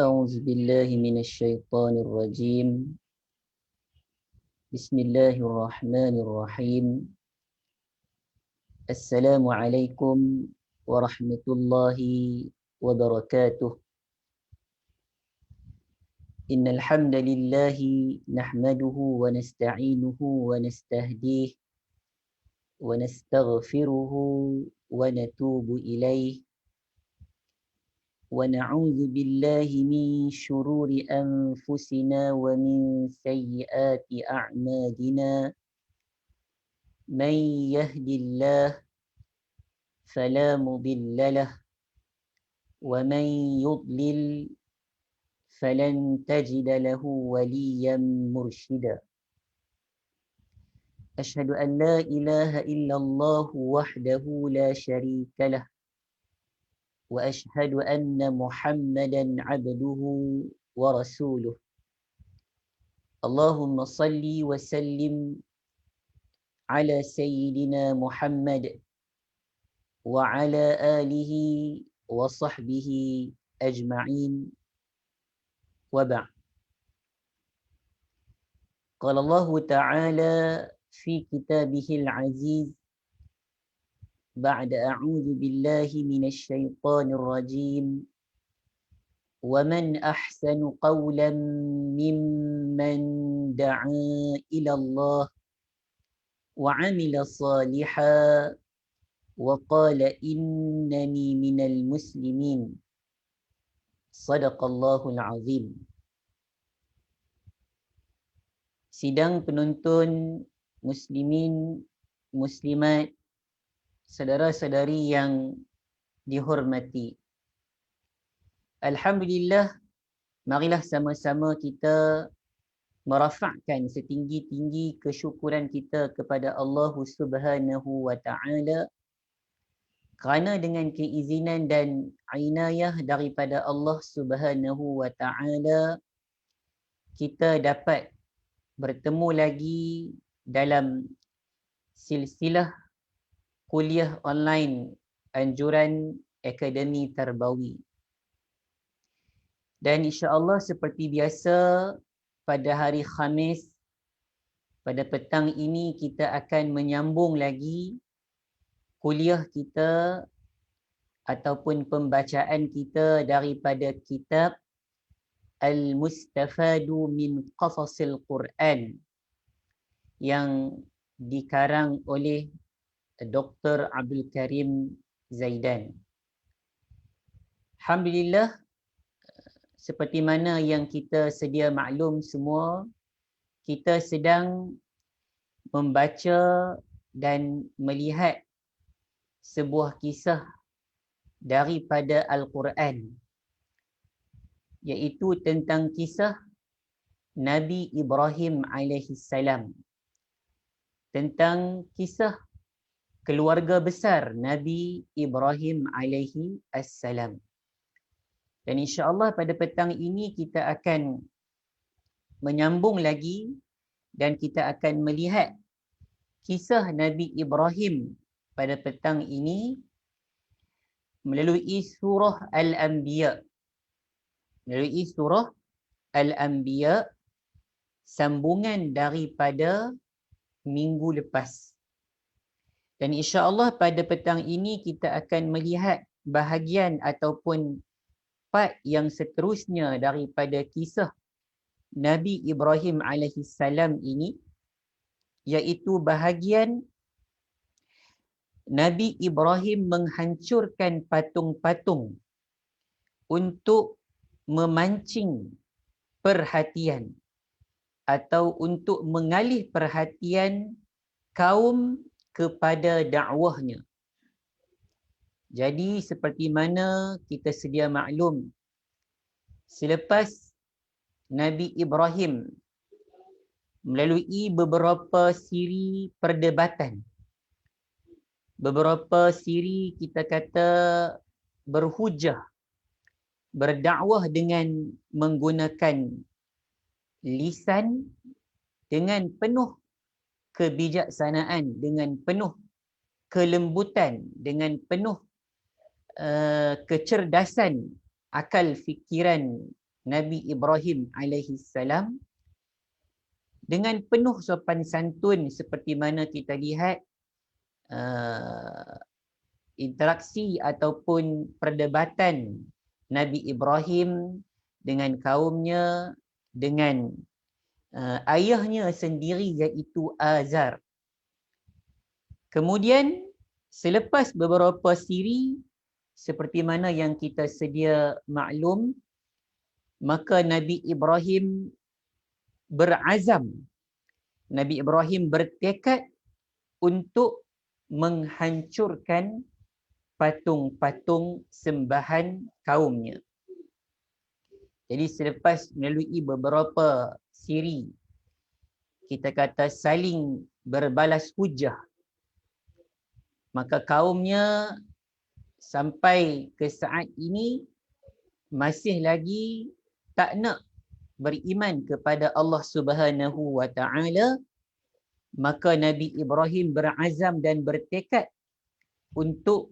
أعوذ بالله من الشيطان الرجيم. بسم الله الرحمن الرحيم. السلام عليكم ورحمة الله وبركاته. إن الحمد لله نحمده ونستعينه ونستهديه ونستغفره ونتوب إليه ونعوذ بالله من شرور أنفسنا ومن سيئات أعمالنا. من يهد الله فلا مضل له ومن يضلل فلن تجد له وليا مرشدا. أشهد أن لا إله إلا الله وحده لا شريك له وأشهد أن محمدا عبده ورسوله. اللهم صل وسلم على سيدنا محمد وعلى آله وصحبه أجمعين وبعد. قال الله تعالى في كتابه العزيز بعد أعوذ بالله من الشيطان الرجيم: ومن أحسن قولا ممن دعا إلى الله وعمل صالحا وقال إنني من المسلمين. صدق الله العظيم. Sidang penonton, muslimin, muslimat, saudara-saudari yang dihormati. Alhamdulillah, marilah sama-sama kita merafakkan setinggi-tinggi kesyukuran kita kepada Allah Subhanahu wa Ta'ala, kerana dengan keizinan dan inayah daripada Allah Subhanahu wa Ta'ala kita dapat bertemu lagi dalam silsilah kuliah online anjuran Akademi Tarbawi. Dan insya-Allah seperti biasa pada hari Khamis pada petang ini kita akan menyambung lagi kuliah kita ataupun pembacaan kita daripada kitab Al-Mustafadu min Qasasil Quran yang dikarang oleh Dr. Abdul Karim Zaidan. Alhamdulillah, seperti mana yang kita sedia maklum semua, kita sedang membaca dan melihat sebuah kisah daripada Al-Quran, iaitu tentang kisah Nabi Ibrahim alaihissalam, tentang kisah keluarga besar Nabi Ibrahim alaihi assalam. Dan insya-Allah pada petang ini kita akan menyambung lagi dan kita akan melihat kisah Nabi Ibrahim pada petang ini melalui surah Al-Anbiya. Melalui surah Al-Anbiya, sambungan daripada minggu lepas. Dan insya-Allah pada petang ini kita akan melihat bahagian ataupun part yang seterusnya daripada kisah Nabi Ibrahim alaihissalam ini, iaitu bahagian Nabi Ibrahim menghancurkan patung-patung untuk memancing perhatian atau untuk mengalih perhatian kaum kepada dakwahnya. Jadi seperti mana kita sedia maklum, selepas Nabi Ibrahim melalui beberapa siri perdebatan, beberapa siri kita kata berhujah, berdakwah dengan menggunakan lisan dengan penuh kebijaksanaan, dengan penuh kelembutan, dengan penuh kecerdasan akal fikiran Nabi Ibrahim alaihi salam dengan penuh sopan santun seperti mana kita lihat interaksi ataupun perdebatan Nabi Ibrahim dengan kaumnya, dengan ayahnya sendiri iaitu Azar. Kemudian selepas beberapa siri seperti mana yang kita sedia maklum, maka Nabi Ibrahim berazam, Nabi Ibrahim bertekad untuk menghancurkan patung-patung sembahan kaumnya. Jadi selepas melalui beberapa siri, kita kata saling berbalas hujah, maka kaumnya sampai ke saat ini masih lagi tak nak beriman kepada Allah Subhanahu wa taala, maka Nabi Ibrahim berazam dan bertekad untuk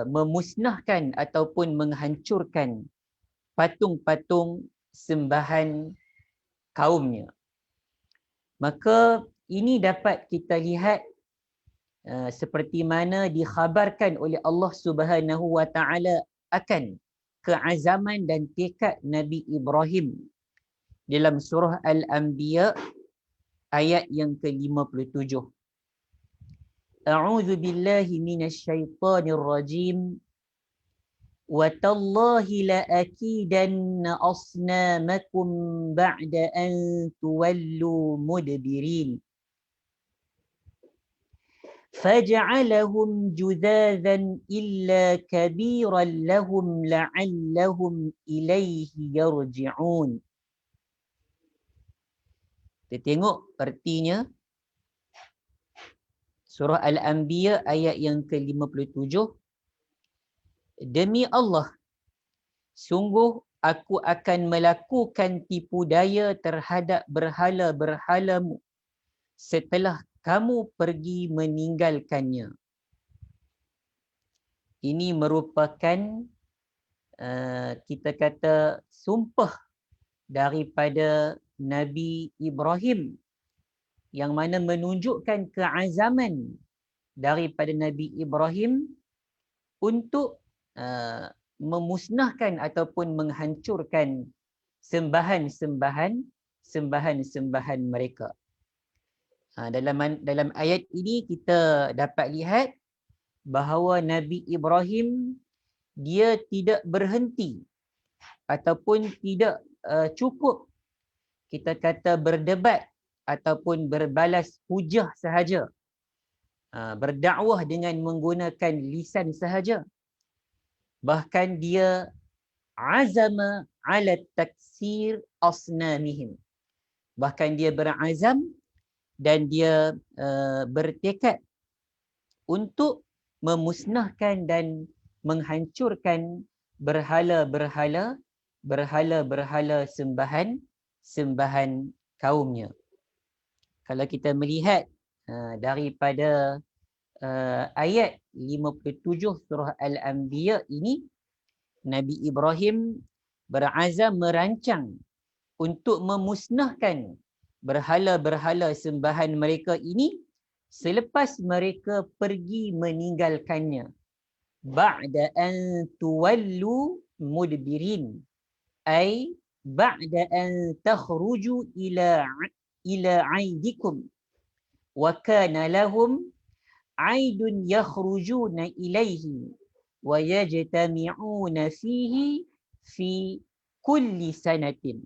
memusnahkan ataupun menghancurkan patung-patung sembahan kaumnya. Maka ini dapat kita lihat seperti mana dikhabarkan oleh Allah Subhanahu wa taala akan keazaman dan tekad Nabi Ibrahim dalam surah Al-Anbiya ayat yang ke-57. A'udzu billahi minasyaitonir rajim. وَتَاللَّهِ لَأَكِيدَنَّ أَصْنَامَكُمْ بَعْدَ أَنْ تُوَلُّوا مُدْبِرِينَ فَجَعَلَهُمْ جُذَاذًا إِلَّا كَبِيرًا لَهُمْ لَعَلَّهُمْ إِلَيْهِ يَرْجِعُونَ. Kita tengok artinya surah Al-Anbiya ayat yang ke-57. Demi Allah, sungguh aku akan melakukan tipu daya terhadap berhala-berhalamu setelah kamu pergi meninggalkannya. Ini merupakan kita kata sumpah daripada Nabi Ibrahim yang mana menunjukkan keazaman daripada Nabi Ibrahim untuk memusnahkan ataupun menghancurkan sembahan-sembahan mereka. Dalam ayat ini kita dapat lihat bahawa Nabi Ibrahim dia tidak berhenti ataupun tidak cukup kita kata berdebat ataupun berbalas hujah sahaja, berdakwah dengan menggunakan lisan sahaja. Bahkan dia azama ala taksir asnamihim. Bahkan dia berazam dan dia bertekad untuk memusnahkan dan menghancurkan berhala-berhala sembahan kaumnya. Kalau kita melihat daripada ayat 57 surah Al-Anbiya ini, Nabi Ibrahim berazam merancang untuk memusnahkan berhala-berhala sembahan mereka ini selepas mereka pergi meninggalkannya. Ba'da an tuwallu mudbirin, ay ba'da an takhruju ila aidikum wa kana lahum aidun yakhrujuna ilaihi wa yajtami'una fihi fi kulli sanatin.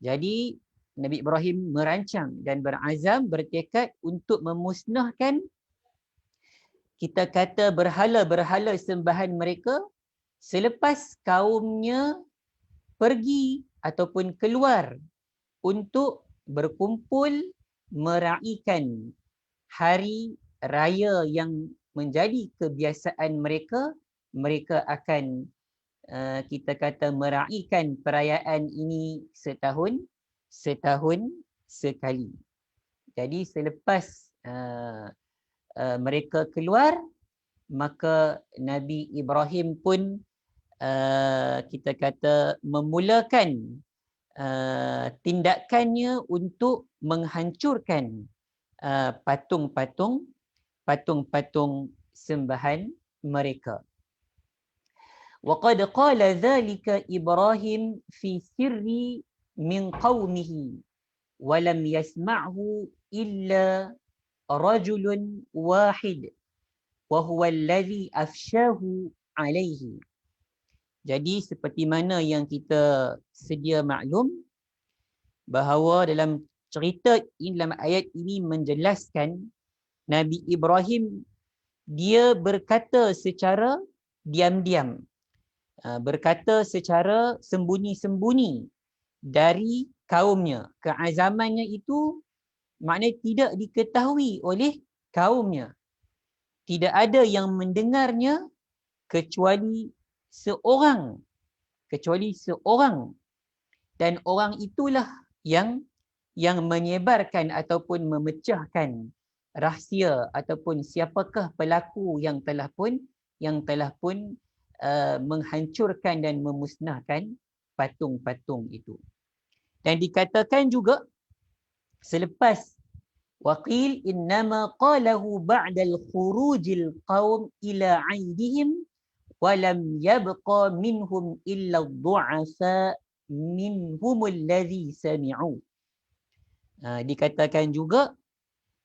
Jadi Nabi Ibrahim merancang dan berazam, bertekad untuk memusnahkan kita kata berhala-berhala sembahan mereka selepas kaumnya pergi ataupun keluar untuk berkumpul meraihkan hari raya yang menjadi kebiasaan mereka. Mereka akan kita kata meraihkan perayaan ini setahun sekali. Jadi selepas mereka keluar, maka Nabi Ibrahim pun kita kata memulakan tindakannya untuk menghancurkan patung-patung sembahan mereka. وقد قال ذلك إبراهيم في سر من قومه ولم يسمعه إلا رجل واحد وهو الذي أفشاه عليه. Jadi seperti mana yang kita sedia maklum bahawa dalam cerita ini, dalam ayat ini menjelaskan Nabi Ibrahim dia berkata secara diam-diam, berkata secara sembunyi-sembunyi dari kaumnya. Keazamannya itu maknanya tidak diketahui oleh kaumnya. Tidak ada yang mendengarnya kecuali seorang. Dan orang itulah yang menyebarkan ataupun memecahkan rahsia ataupun siapakah pelaku yang telah pun menghancurkan dan memusnahkan patung-patung itu. Dan dikatakan juga selepas waqil innama qalahu ba'dal khurujil qaum ila 'aidihim wa lam yabqa minhum illa ad-du'afa minhum alladhi sami'u. Dikatakan juga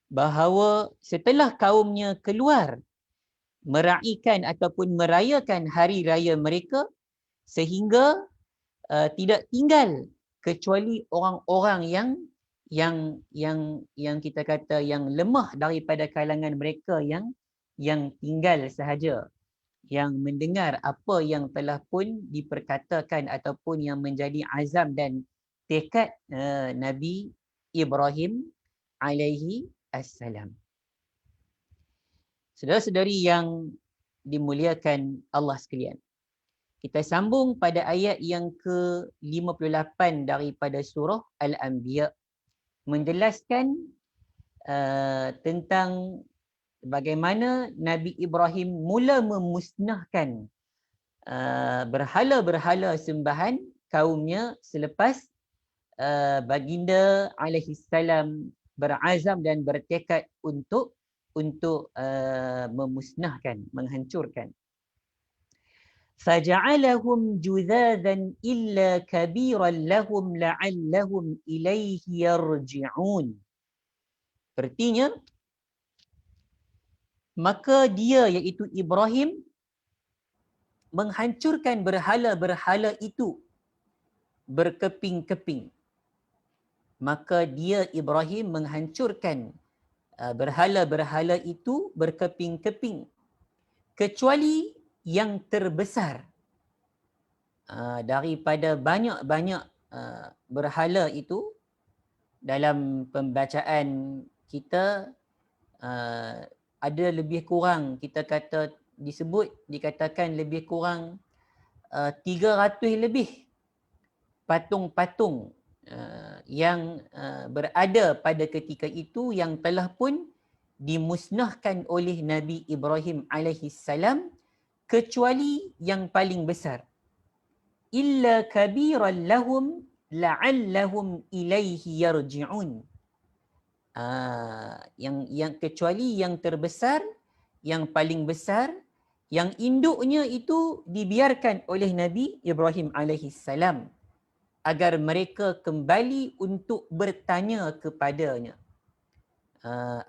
bahawa setelah kaumnya keluar meraihkan ataupun merayakan hari raya mereka, sehingga tidak tinggal kecuali orang-orang yang kita kata yang lemah daripada kalangan mereka yang tinggal sahaja, yang mendengar apa yang telah pun diperkatakan ataupun yang menjadi azam dan tekad Nabi Ibrahim alaihi assalam. Saudara-saudari yang dimuliakan Allah sekalian, kita sambung pada ayat yang ke-58 daripada surah Al-Anbiya, menjelaskan tentang bagaimana Nabi Ibrahim mula memusnahkan berhala-berhala sembahan kaumnya selepas baginda alaihi salam berazam dan bertekad untuk memusnahkan, menghancurkan. فَجَعَلَهُمْ جُذَاذًا إِلَّا كَبِيرًا لَهُمْ لَعَلَّهُمْ إِلَيْهِ يَرْجِعُونَ. Artinya, maka dia iaitu Ibrahim menghancurkan berhala-berhala itu berkeping-keping. Maka dia Ibrahim menghancurkan berhala-berhala itu berkeping-keping kecuali yang terbesar. Daripada banyak-banyak berhala itu, dalam pembacaan kita ada lebih kurang, kita kata dikatakan lebih kurang 300 lebih patung-patung yang berada pada ketika itu yang telah pun dimusnahkan oleh Nabi Ibrahim alaihi salam, kecuali yang paling besar. Illa kabiran lahum la'allahum ilaihi yarji'un. Yang kecuali yang terbesar, yang paling besar, yang induknya itu dibiarkan oleh Nabi Ibrahim alaihi salam agar mereka kembali untuk bertanya kepadanya.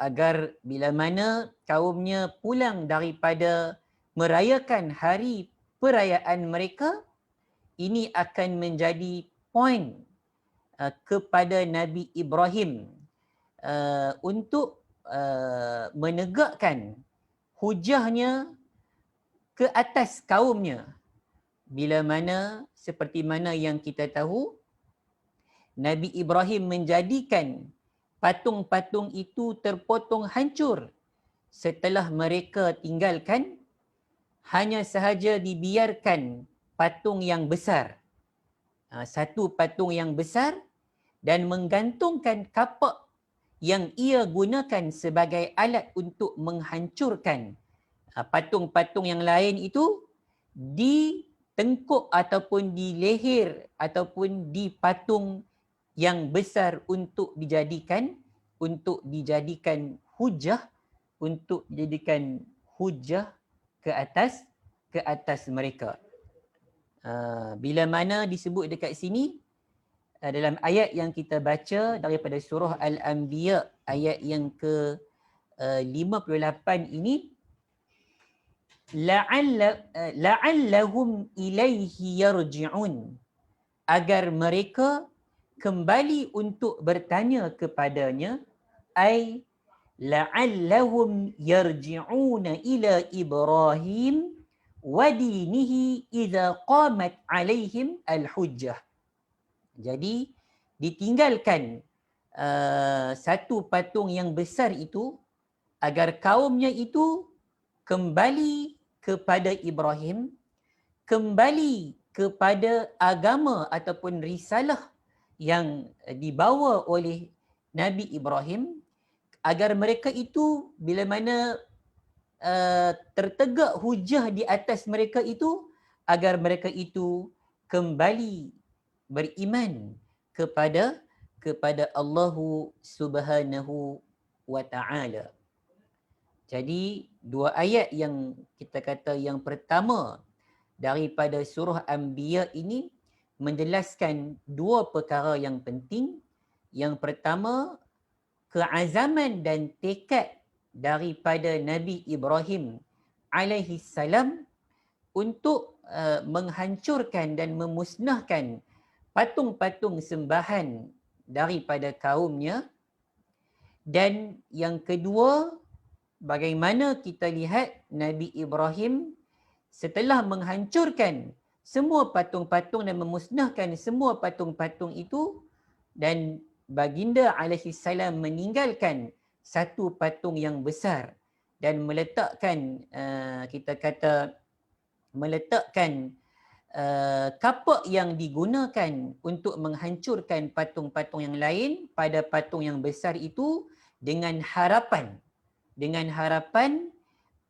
Agar bila mana kaumnya pulang daripada merayakan hari perayaan mereka, ini akan menjadi poin kepada Nabi Ibrahim untuk menegakkan hujahnya ke atas kaumnya. Bila mana seperti mana yang kita tahu, Nabi Ibrahim menjadikan patung-patung itu terpotong hancur setelah mereka tinggalkan, hanya sahaja dibiarkan patung yang besar. Satu patung yang besar, dan menggantungkan kapak yang ia gunakan sebagai alat untuk menghancurkan patung-patung yang lain itu di tengkuk ataupun di leher ataupun di patung yang besar untuk dijadikan hujah, untuk dijadikan hujah ke atas mereka. Bila mana disebut dekat sini dalam ayat yang kita baca daripada surah Al-Anbiya ayat yang ke 58 ini, la'allahum ilaihi yarji'un, agar mereka kembali untuk bertanya kepadanya, ai la'allahum yarji'una ila Ibrahim wa dinihi idza qamat alaihim al-hujjah. Jadi ditinggalkan satu patung yang besar itu agar kaumnya itu kembali kepada Ibrahim, kembali kepada agama ataupun risalah yang dibawa oleh Nabi Ibrahim, agar mereka itu bila mana tertegak hujah di atas mereka itu, agar mereka itu kembali beriman kepada Allah Subhanahu wa taala. Jadi dua ayat yang kita kata yang pertama daripada surah Anbiya ini menjelaskan dua perkara yang penting. Yang pertama, keazaman dan tekad daripada Nabi Ibrahim alaihi salam untuk menghancurkan dan memusnahkan patung-patung sembahan daripada kaumnya. Dan yang kedua, bagaimana kita lihat Nabi Ibrahim setelah menghancurkan semua patung-patung dan memusnahkan semua patung-patung itu, dan baginda alaihi salam meninggalkan satu patung yang besar dan meletakkan kita kata meletakkan kapak yang digunakan untuk menghancurkan patung-patung yang lain pada patung yang besar itu, dengan harapan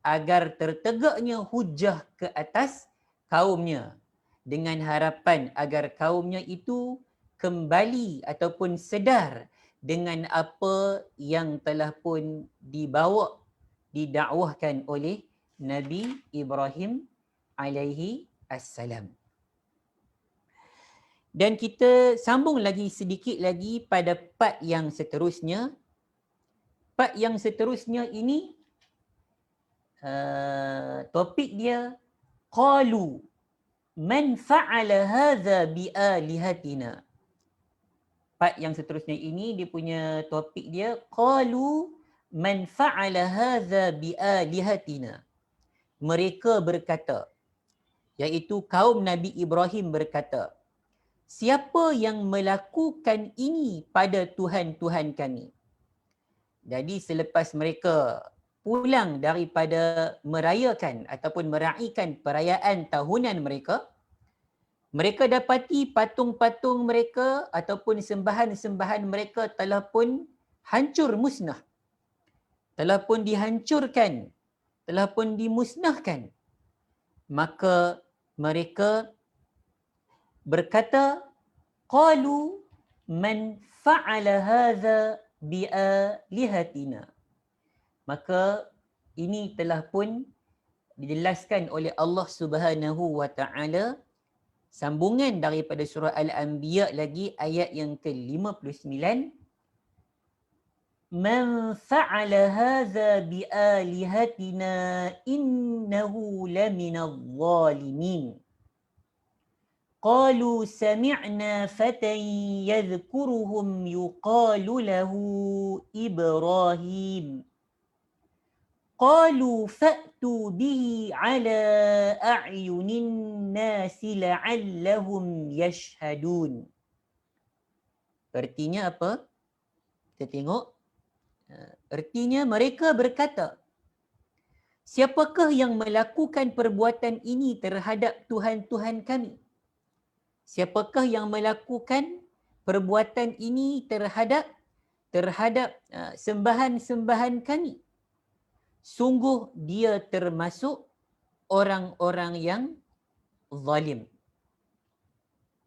agar tertegaknya hujah ke atas kaumnya, dengan harapan agar kaumnya itu kembali ataupun sedar dengan apa yang telah pun didakwahkan oleh Nabi Ibrahim alaihi assalam. Dan kita sambung lagi sedikit lagi pada part yang seterusnya. Part yang seterusnya ini topik dia qalu man fa'ala hadza bi alihatina. Part yang seterusnya ini dia punya topik dia qalu man fa'ala hadza bi alihatina. Mereka berkata, iaitu kaum Nabi Ibrahim berkata, siapa yang melakukan ini pada Tuhan-Tuhan kami? Jadi selepas mereka pulang daripada merayakan ataupun meraihkan perayaan tahunan mereka, mereka dapati patung-patung mereka ataupun sembahan-sembahan mereka telah pun hancur musnah, telah pun dihancurkan, telah pun dimusnahkan. Maka mereka berkata, qalu man fa'ala hadza bi alihatina. Maka ini telah pun dijelaskan oleh Allah Subhanahu wa taala, sambungan daripada surah Al-Anbiya lagi ayat yang ke-59, man fa'ala hadza bi alihatina innahu laminadh dhalimin. Qalu sami'na fatan yadhkuruhum yuqalu lahu Ibrahim. Qalu fa'tu bihi ala a'yunin nasi la'allahum yashhadun. Artinya apa? Kita tengok. Artinya mereka berkata, siapakah yang melakukan perbuatan ini terhadap Tuhan-Tuhan kami? Siapakah yang melakukan perbuatan ini terhadap sembahan-sembahan kami? Sungguh dia termasuk orang-orang yang zalim.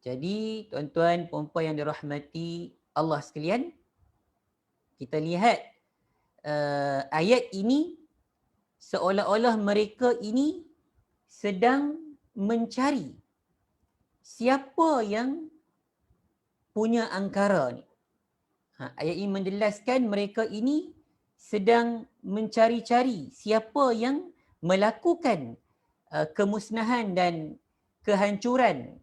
Jadi tuan-tuan puan-puan yang dirahmati Allah sekalian, kita lihat ayat ini seolah-olah mereka ini sedang mencari siapa yang punya angkara ni. Ayat ini menjelaskan mereka ini sedang mencari-cari siapa yang melakukan kemusnahan dan kehancuran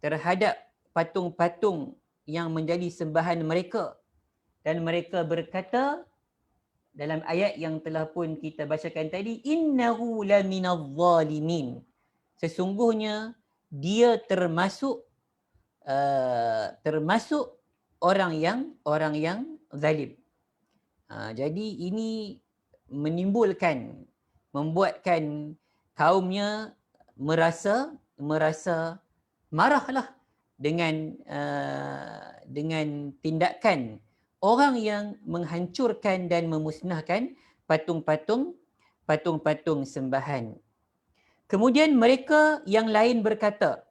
terhadap patung-patung yang menjadi sembahan mereka. Dan mereka berkata dalam ayat yang telah pun kita bacakan tadi, innahu laminadh zalimin. Sesungguhnya dia termasuk orang yang zalim. Jadi ini membuatkan kaumnya merasa marahlah dengan tindakan orang yang menghancurkan dan memusnahkan patung-patung sembahan. Kemudian mereka yang lain berkata,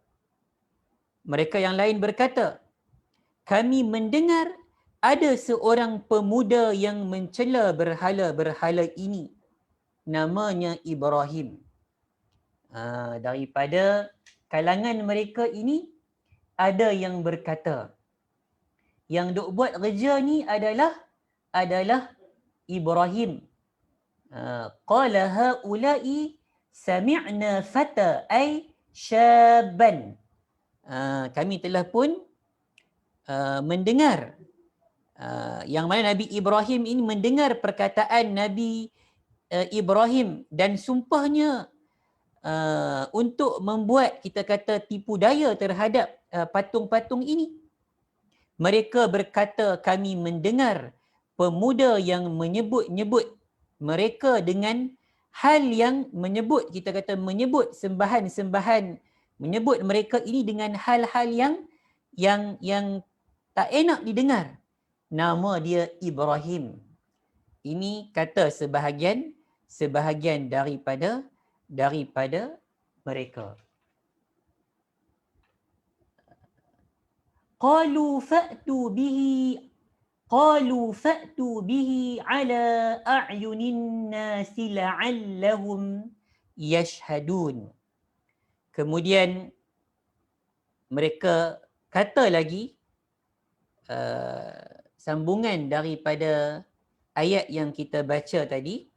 kami mendengar ada seorang pemuda yang mencela berhala-berhala ini, namanya Ibrahim. Daripada kalangan mereka ini ada yang berkata, yang duk buat kerja ni adalah Ibrahim. Qala haula'i sami'na fata ay syaban. Kami telah pun mendengar, yang mana Nabi Ibrahim ini mendengar perkataan Nabi Ibrahim dan sumpahnya untuk membuat, kita kata, tipu daya terhadap patung-patung ini. Mereka berkata, kami mendengar pemuda yang menyebut-nyebut mereka dengan hal yang menyebut, kita kata menyebut sembahan-sembahan, menyebut mereka ini dengan hal-hal yang tak enak didengar. Nama dia Ibrahim. Ini kata sebahagian daripada mereka. Qalu fa'tu bihi ala a'yunin nasi la'allahum yashhadun. Kemudian mereka kata lagi, sambungan daripada ayat yang kita baca tadi,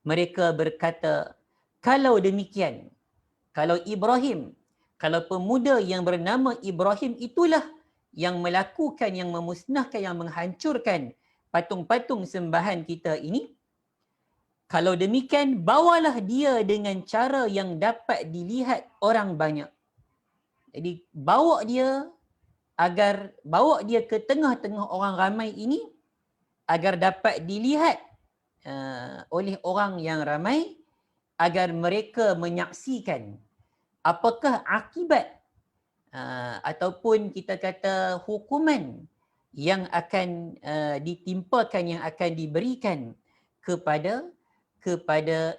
mereka berkata, kalau demikian, kalau pemuda yang bernama Ibrahim itulah yang melakukan, yang memusnahkan, yang menghancurkan patung-patung sembahan kita ini, kalau demikian, bawalah dia dengan cara yang dapat dilihat orang banyak. Jadi bawa dia ke tengah-tengah orang ramai ini agar dapat dilihat oleh orang yang ramai, agar mereka menyaksikan apakah akibat ataupun kita kata hukuman yang akan ditimpakan, yang akan diberikan kepada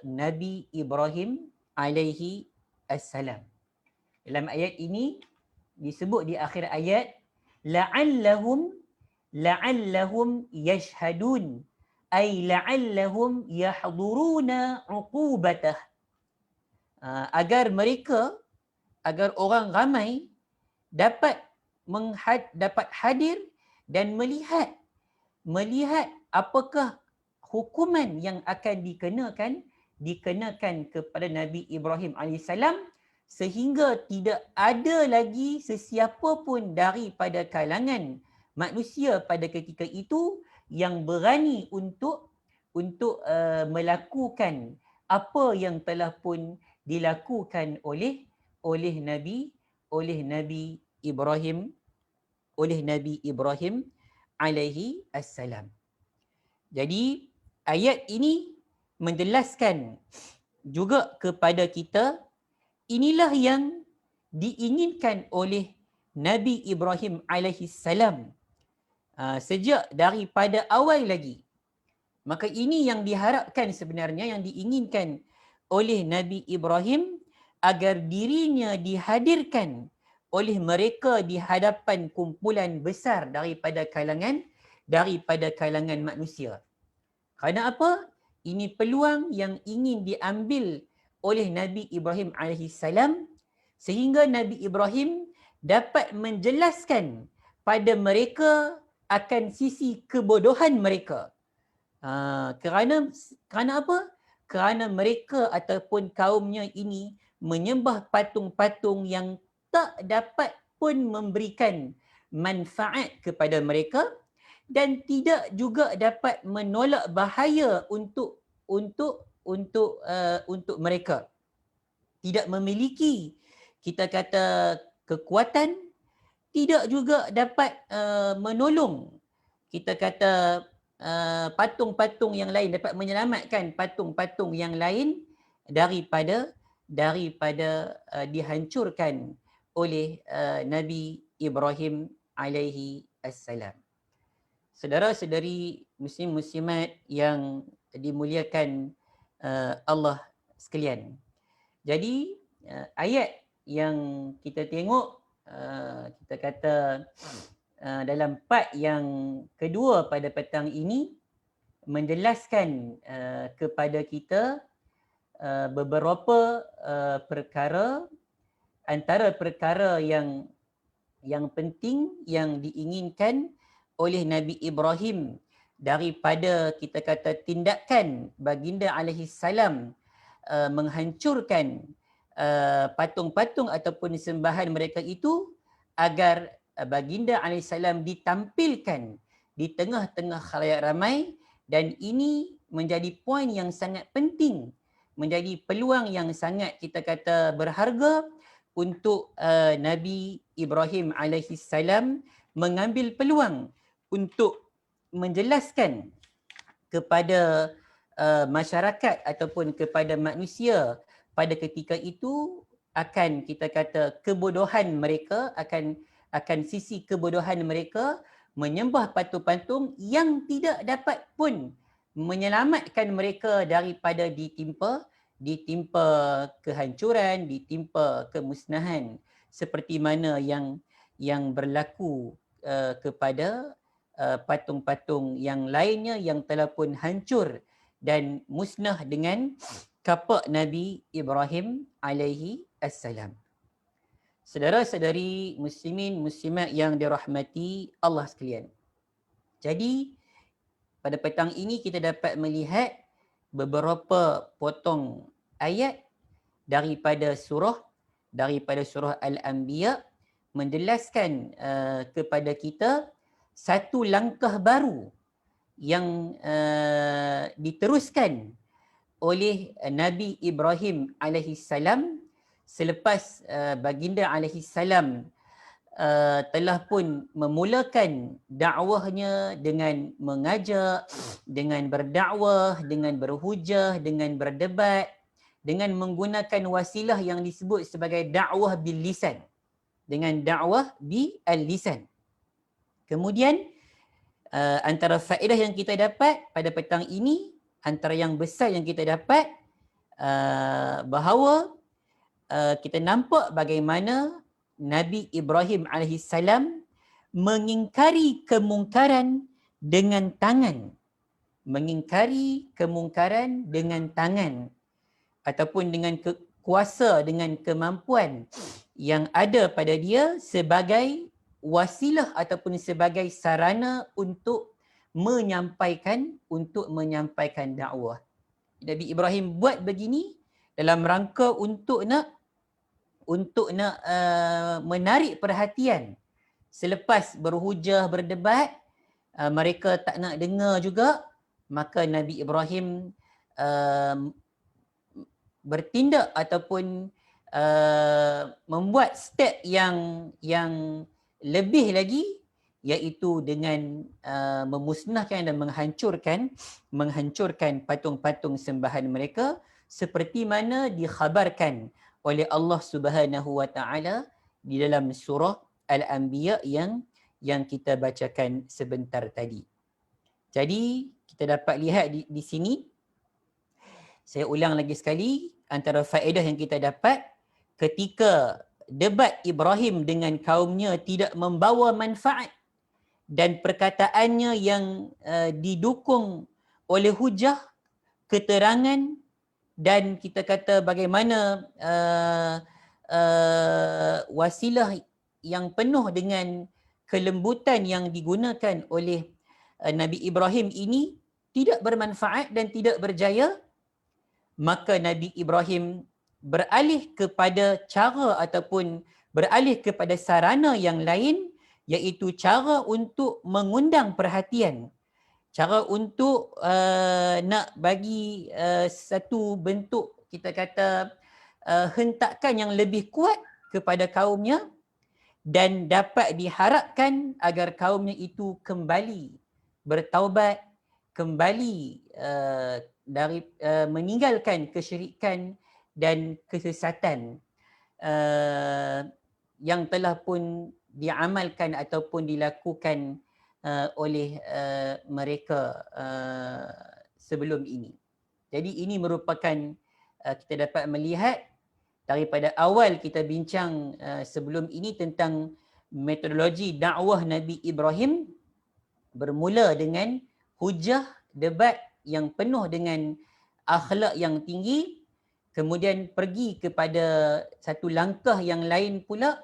Nabi Ibrahim alaihi assalam. Dalam ayat ini disebut di akhir ayat, la'allahum yashhadun, ay la'allahum yahduruna uqubatah. Agar orang ramai dapat hadir dan melihat apakah hukuman yang akan dikenakan kepada Nabi Ibrahim AS, sehingga tidak ada lagi sesiapa pun daripada kalangan manusia pada ketika itu yang berani untuk melakukan apa yang telah pun dilakukan oleh Nabi Ibrahim alaihi assalam. Jadi ayat ini menjelaskan juga kepada kita, inilah yang diinginkan oleh Nabi Ibrahim alaihi salam sejak daripada awal lagi. Maka ini yang diharapkan sebenarnya, yang diinginkan oleh Nabi Ibrahim, agar dirinya dihadirkan oleh mereka di hadapan kumpulan besar daripada kalangan manusia. Kerana apa? Ini peluang yang ingin diambil oleh Nabi Ibrahim alaihissalam sehingga Nabi Ibrahim dapat menjelaskan pada mereka akan sisi kebodohan mereka. Kerana apa? Kerana mereka ataupun kaumnya ini menyembah patung-patung yang tak dapat pun memberikan manfaat kepada mereka dan tidak juga dapat menolak bahaya untuk mereka. Tidak memiliki, kita kata, kekuatan, tidak juga dapat menolong, kita kata, patung-patung yang lain, dapat menyelamatkan patung-patung yang lain daripada dihancurkan oleh Nabi Ibrahim alaihi assalam. Saudara-saudari muslim-muslimat yang dimuliakan Allah sekalian. Jadi ayat yang kita tengok, kita kata dalam part yang kedua pada petang ini menjelaskan kepada kita beberapa perkara, antara perkara yang penting yang diinginkan oleh Nabi Ibrahim daripada, kita kata, tindakan baginda alaihissalam menghancurkan patung-patung ataupun sembahan mereka itu, agar baginda alaihissalam ditampilkan di tengah-tengah khalayak ramai, dan ini menjadi poin yang sangat penting, menjadi peluang yang sangat, kita kata, berharga untuk Nabi Ibrahim alaihissalam mengambil peluang untuk menjelaskan kepada masyarakat ataupun kepada manusia pada ketika itu akan, kita kata, kebodohan mereka, akan sisi kebodohan mereka menyembah patung-patung yang tidak dapat pun menyelamatkan mereka daripada ditimpa kehancuran, ditimpa kemusnahan, seperti mana yang berlaku kepada patung-patung yang lainnya yang telah pun hancur dan musnah dengan kapak Nabi Ibrahim alaihi assalam. Saudara-saudari muslimin muslimat yang dirahmati Allah sekalian. Jadi pada petang ini kita dapat melihat beberapa potong ayat daripada surah Al-Anbiya menjelaskan kepada kita satu langkah baru yang diteruskan oleh Nabi Ibrahim alaihissalam selepas baginda alaihissalam telah pun memulakan dakwahnya dengan mengajak, dengan berdakwah, dengan berhujah, dengan berdebat, dengan menggunakan wasilah yang disebut sebagai dakwah bil lisan, dengan dakwah bil lisan. Kemudian antara faedah yang kita dapat pada petang ini, antara yang besar yang kita dapat, bahawa kita nampak bagaimana Nabi Ibrahim alaihissalam mengingkari kemungkaran dengan tangan. Mengingkari kemungkaran dengan tangan ataupun dengan kuasa, dengan kemampuan yang ada pada dia sebagai wasilah ataupun sebagai sarana untuk menyampaikan dakwah. Nabi Ibrahim buat begini dalam rangka untuk nak menarik perhatian. Selepas berhujah, berdebat, mereka tak nak dengar juga, maka Nabi Ibrahim bertindak ataupun membuat step yang lebih lagi, iaitu dengan memusnahkan dan menghancurkan patung-patung sembahan mereka, seperti mana dikhabarkan oleh Allah Subhanahu wa taala di dalam surah Al-Anbiya yang kita bacakan sebentar tadi. Jadi kita dapat lihat di sini, saya ulang lagi sekali, antara faedah yang kita dapat ketika debat Ibrahim dengan kaumnya tidak membawa manfaat dan perkataannya yang didukung oleh hujah, keterangan, dan kita kata bagaimana wasilah yang penuh dengan kelembutan yang digunakan oleh Nabi Ibrahim ini tidak bermanfaat dan tidak berjaya, maka Nabi Ibrahim beralih kepada cara ataupun beralih kepada sarana yang lain, iaitu cara untuk mengundang perhatian, cara untuk nak bagi satu bentuk kita kata hentakan yang lebih kuat kepada kaumnya, dan dapat diharapkan agar kaumnya itu kembali bertaubat, kembali dari meninggalkan kesyirikan dan kesesatan yang telah pun diamalkan ataupun dilakukan oleh mereka sebelum ini. Jadi ini merupakan kita dapat melihat daripada awal kita bincang sebelum ini tentang metodologi dakwah Nabi Ibrahim, bermula dengan hujah, debat yang penuh dengan akhlak yang tinggi, kemudian pergi kepada satu langkah yang lain pula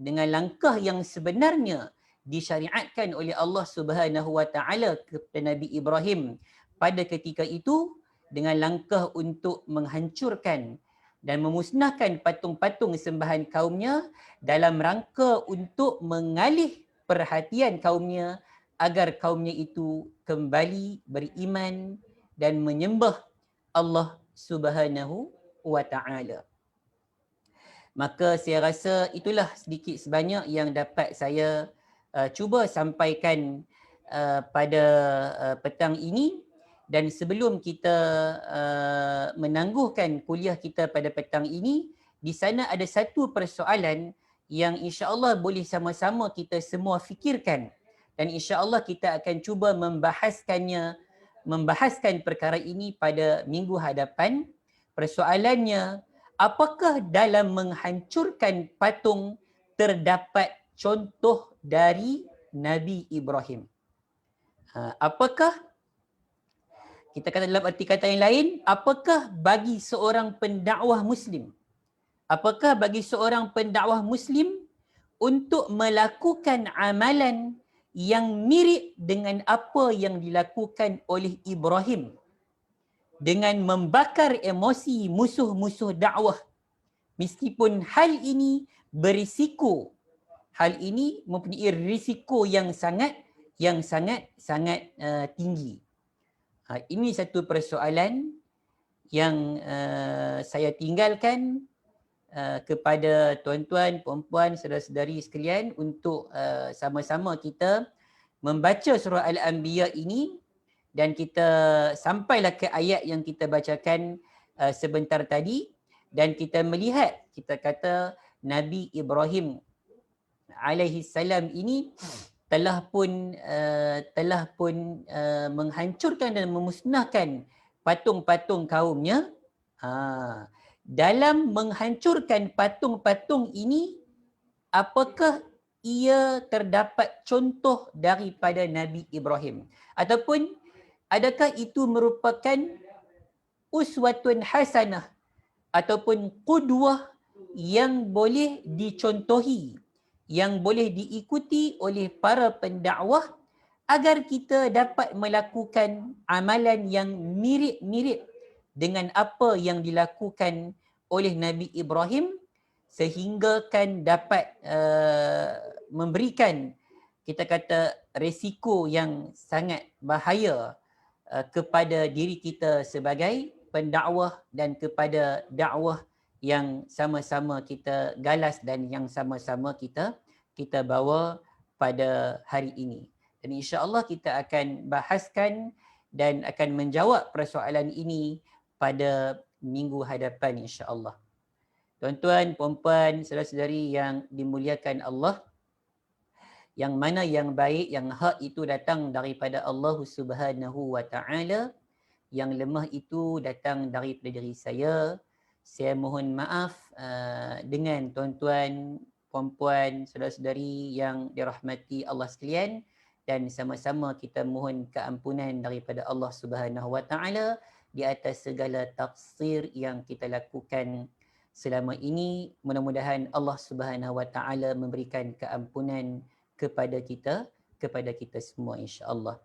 dengan langkah yang sebenarnya disyariatkan oleh Allah Subhanahu Wa Taala kepada Nabi Ibrahim pada ketika itu, dengan langkah untuk menghancurkan dan memusnahkan patung-patung sembahan kaumnya dalam rangka untuk mengalih perhatian kaumnya agar kaumnya itu kembali beriman dan menyembah Allah Subhanahu Wa Taala. Maka saya rasa itulah sedikit sebanyak yang dapat saya cuba sampaikan pada petang ini. Dan sebelum kita menangguhkan kuliah kita pada petang ini, di sana ada satu persoalan yang insya-Allah boleh sama-sama kita semua fikirkan, dan insya-Allah kita akan cuba membahaskan perkara ini pada minggu hadapan. Persoalannya, apakah dalam menghancurkan patung terdapat contoh dari Nabi Ibrahim? Apakah, kita kata dalam arti kata yang lain, apakah bagi seorang pendakwah Muslim, apakah bagi seorang pendakwah Muslim untuk melakukan amalan yang mirip dengan apa yang dilakukan oleh Ibrahim dengan membakar emosi musuh-musuh dakwah, meskipun hal ini berisiko, hal ini mempunyai risiko yang sangat tinggi. Ini satu persoalan yang saya tinggalkan kepada tuan-tuan, puan-puan, saudara-saudari sekalian untuk sama-sama kita membaca surah Al-Anbiya ini, dan kita sampailah ke ayat yang kita bacakan sebentar tadi, dan kita melihat, kita kata Nabi Ibrahim alaihi salam ini telah pun menghancurkan dan memusnahkan patung-patung kaumnya. Dalam menghancurkan patung-patung ini, apakah ia terdapat contoh daripada Nabi Ibrahim? Ataupun adakah itu merupakan uswatun hasanah ataupun qudwah yang boleh dicontohi, yang boleh diikuti oleh para pendakwah agar kita dapat melakukan amalan yang mirip-mirip dengan apa yang dilakukan oleh Nabi Ibrahim, sehingga kan dapat memberikan, kita kata, risiko yang sangat bahaya kepada diri kita sebagai pendakwah dan kepada dakwah yang sama-sama kita galas dan yang sama-sama kita bawa pada hari ini. Dan insya-Allah kita akan bahaskan dan akan menjawab persoalan ini pada minggu hadapan insya-Allah. Tuan-tuan, puan-puan, saudara-saudari yang dimuliakan Allah, yang mana yang baik, yang hak itu datang daripada Allah Subhanahu Wa Taala, yang lemah itu datang daripada diri saya. Saya mohon maaf dengan tuan-tuan, puan-puan, saudara-saudari yang dirahmati Allah sekalian, dan sama-sama kita mohon keampunan daripada Allah Subhanahu Wa Taala di atas segala taksir yang kita lakukan selama ini. Mudah-mudahan Allah Subhanahu Wa Taala memberikan keampunan kepada kita semua, insya-Allah.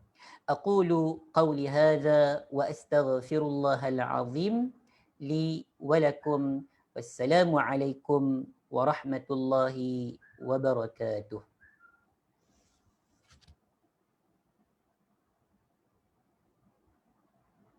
Aqulu qawli hadha wa astaghfirullahal azim li wa lakum. Wassalamu alaikum warahmatullahi wabarakatuh.